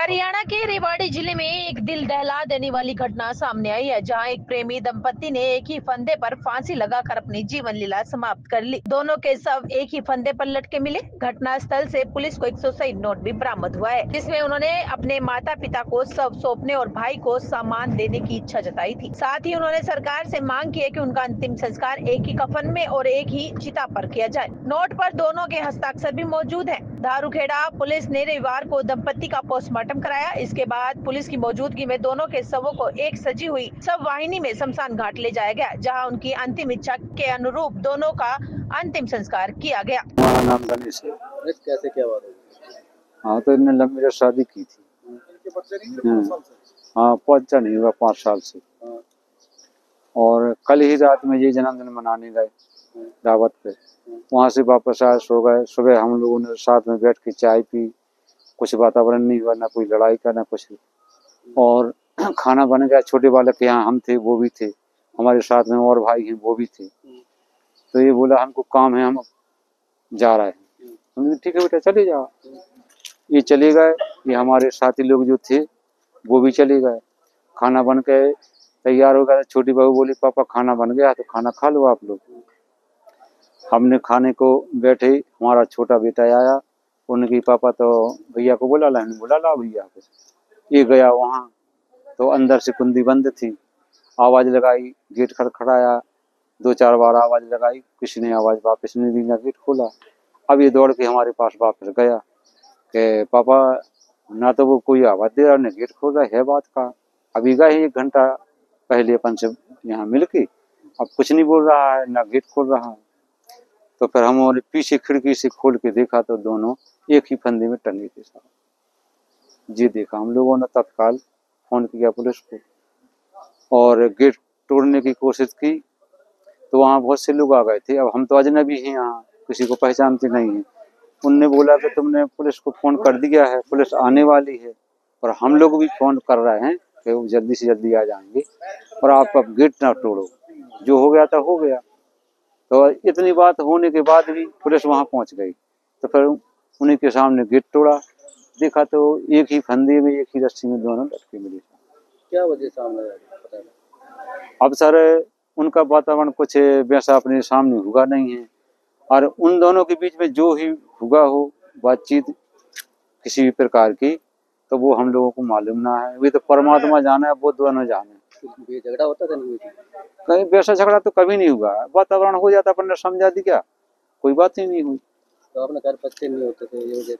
हरियाणा के रेवाड़ी जिले में एक दिल दहला देने वाली घटना सामने आई है, जहां एक प्रेमी दंपति ने एक ही फंदे पर फांसी लगाकर अपनी जीवन लीला समाप्त कर ली। दोनों के शव एक ही फंदे पर लटके मिले। घटना स्थल से पुलिस को एक सुसाइड नोट भी बरामद हुआ है, जिसमें उन्होंने अपने माता पिता को शव सौंपने और भाई को सामान देने की इच्छा जताई थी। साथ ही उन्होंने सरकार से मांग की है कि उनका अंतिम संस्कार एक ही कफन में और एक ही चिता पर किया जाए। नोट पर दोनों के हस्ताक्षर भी मौजूद है। धारूखेड़ा पुलिस ने रविवार को दंपति का पोस्टमार्टम कराया। इसके बाद पुलिस की मौजूदगी में दोनों के शवों को एक सजी हुई शव वाहिनी में शमशान घाट ले जाया गया, जहां उनकी अंतिम इच्छा के अनुरूप दोनों का अंतिम संस्कार किया गया। हमारा नाम गणेश है। कैसे क्या बात है? हाँ, तो इन्होंने लंबी से शादी की थी। इनके बच्चे नहीं हुए 5 साल से? हाँ, बच्चा नहीं हुआ 5 साल से। और कल ही रात में ये जन्मदिन मनाने गए दावत पे। वहाँ से वापस आए, सो गए। सुबह हम लोगों ने साथ में बैठ के चाय पी। कुछ वातावरण नहीं हुआ, ना कोई लड़ाई का ना कुछ। और खाना बन गया। छोटे बालक के यहाँ हम थे, वो भी थे। हमारे साथ में और भाई हैं, वो भी थे। तो ये बोला हमको काम है, हम जा रहे हैं। हमने ठीक है बेटा, चले जाओ। ये चले गए। ये हमारे साथी लोग जो थे वो भी चले गए। खाना बन के तैयार हो गया। छोटी बहू बोली पापा खाना बन गया, तो खाना खा लो आप लोग। हमने खाने को बैठे, हमारा छोटा बेटा आया। उनकी पापा तो भैया को बुला ला, बुला ला भैया को। ये गया वहाँ, तो अंदर से कुंडी बंद थी। आवाज लगाई, गेट खड़खड़ाया। 2-4 बार आवाज लगाई, किसी ने आवाज वापस नहीं दी, ना गेट खोला। अब ये दौड़ के हमारे पास वापस गया कि पापा ना तो वो कोई आवाज दे रहा, ना गेट खोल रहा है बात का। अभी गए 1 घंटा पहले अपन से यहाँ मिल के, अब कुछ नहीं बोल रहा है, ना गेट खोल रहा है। तो फिर हम पीछे खिड़की से खोल के देखा तो दोनों एक ही फंदे में टंगे थे साहब। जी देखा। हम लोगों ने तत्काल फोन किया पुलिस को और गेट तोड़ने की कोशिश की। तो वहाँ बहुत से लोग आ गए थे। अब हम तो अजनबी हैं, यहाँ किसी को पहचानते नहीं हैं। उनने बोला कि तुमने पुलिस को फोन कर दिया है, पुलिस आने वाली है। और हम लोग भी फोन कर रहे हैं कि वो जल्दी से जल्दी आ जाएंगे और आप अब गेट ना तोड़ो। जो हो गया था हो गया। तो इतनी बात होने के बाद भी पुलिस वहां पहुंच गई। तो फिर उन्हीं के सामने गेट तोड़ा। देखा तो एक ही फंदे में, एक ही रस्सी में दोनों लटके मिले। क्या वजह सामने आई पता नहीं। अब सर उनका वातावरण कुछ वैसा अपने सामने हुआ नहीं है। और उन दोनों के बीच में जो ही हुआ हो बातचीत किसी भी प्रकार की, तो वो हम लोगों को मालूम ना है। वे तो परमात्मा जाने, वो दोनों जाने। झगड़ा होता था नहीं? कहीं वैसा झगड़ा तो कभी नहीं हुआ। वातावरण हो जाता, अपन ने समझा दी, क्या कोई बात ही नहीं हुई। तो आपने घर बच्चे नहीं होते थे ये वजह?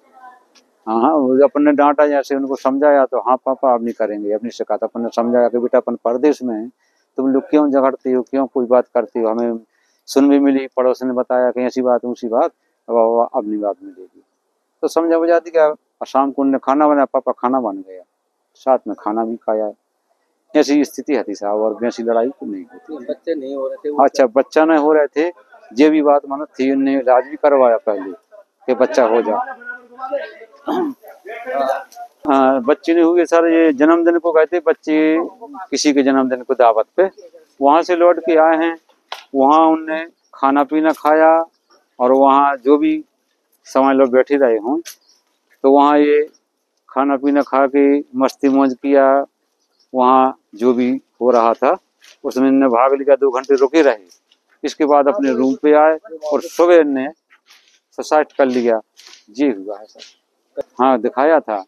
हाँ हाँ, वो अपन ने डांटा, जैसे उनको समझाया तो हाँ पापा अब नहीं करेंगे, अब नहीं सिखाता। अपन ने समझाया कि बेटा अपन परदेश में हैं, तुम लोग क्यों झगड़ते हो, क्यों कोई बात करते हो। हमें सुन भी मिली, पड़ोस ने बताया कि ऐसी बात ऊँची बात, अब नहीं बात मिलेगी। तो समझा बुझा दी। क्या शाम को उन्होंने खाना बनाया, पापा खाना बन गया, साथ में खाना भी खाया। ऐसी स्थिति थी साहब, और वैसी लड़ाई तो नहीं होती। बच्चे नहीं हो रहे थे? अच्छा, बच्चा नहीं हो रहे थे, ये भी बात मानो थी। उन्होंने इलाज भी करवाया पहले कि बच्चा हो जाए। हाँ, बच्चे नहीं हुए सर। ये जन्मदिन को गए थे बच्चे, किसी के जन्मदिन को दावत पे। वहां से लौट के आए हैं। वहां उनने खाना पीना खाया और वहां जो भी समय लोग बैठे रहे हों, तो वहां ये खाना पीना खा के मस्ती मौज किया। वहाँ जो भी हो रहा था उसमें इन्हें भाग लिया। 2 घंटे रुके रहे। इसके बाद अपने रूम पे आए और सुबह इन्हें सुसाइड कर लिया। ये हुआ है सर। हाँ, दिखाया था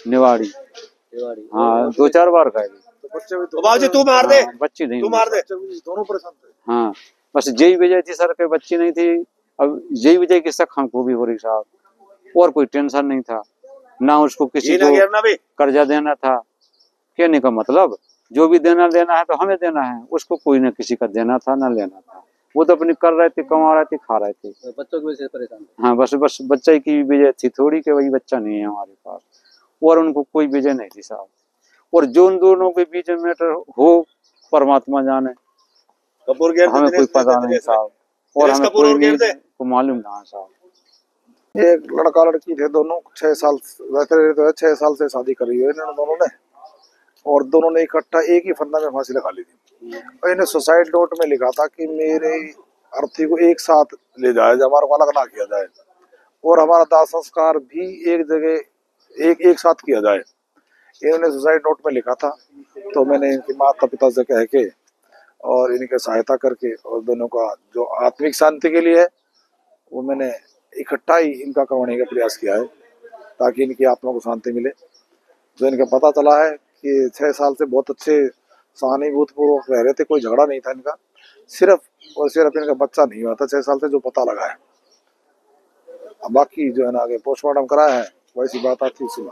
निवाड़ी। हाँ, 2-4 बार गए। बच्चे भी बाबूजी तू मार दे, बच्चे नहीं, तू मार दे, दोनों परेशान थे। हाँ, बस यही वजह थी सर के बच्चे नहीं थी। अब यही वजह की शक हमको भी हो रही साहब, और कोई टेंशन नहीं था ना। उसको किसी को कर्जा देना था। कहने का मतलब जो भी देना लेना है तो हमें देना है, उसको कोई ना किसी का देना था ना लेना था। वो तो अपनी कर रहे थे, कमा रहे थे, खा रहे थे। तो बच्चों की वजह से परेशान थे। हाँ, बस बच्चे की वजह थी थोड़ी, कि वही बच्चा नहीं है हमारे पास, और उनको कोई वजह नहीं थी साहब। और जो उन दोनों के बीच में मैटर हो, परमात्मा जाने, हमें कोई पता नहीं साहब, और हमें कोई नहीं को मालूम ना साहब। एक लड़का लड़की थे, दोनों 6 साल रहते तो 6 साल से शादी करी हुई इन्होंने दोनों ने, और दोनों ने इकट्ठा एक ही फंदा में फांसी लगा ली थी। और इन्हें सुसाइड नोट में लिखा था कि मेरे अर्थी को एक साथ ले जाए, हमारे को अलग ना किया जाए, और हमारा दाह संस्कार भी एक जगह एक साथ किया जाए। इन्होंने सुसाइड नोट में लिखा था, तो मैंने इनकी माता पिता से कह के और इनकी सहायता करके और दोनों का जो आत्मिक शांति के लिए है वो मैंने इकट्ठा ही इनका करवाने का प्रयास किया है, ताकि इनकी आत्मा को शांति मिले। जो इनका पता चला है कि 6 साल से बहुत अच्छे सहानुभूतिपूर्वक रह रहे थे, कोई झगड़ा नहीं था इनका, सिर्फ और सिर्फ इनका बच्चा नहीं हुआ था 6 साल से, जो पता लगा है। बाकी जो है ना आगे पोस्टमार्टम कराया है, वैसी बात आती है सुना।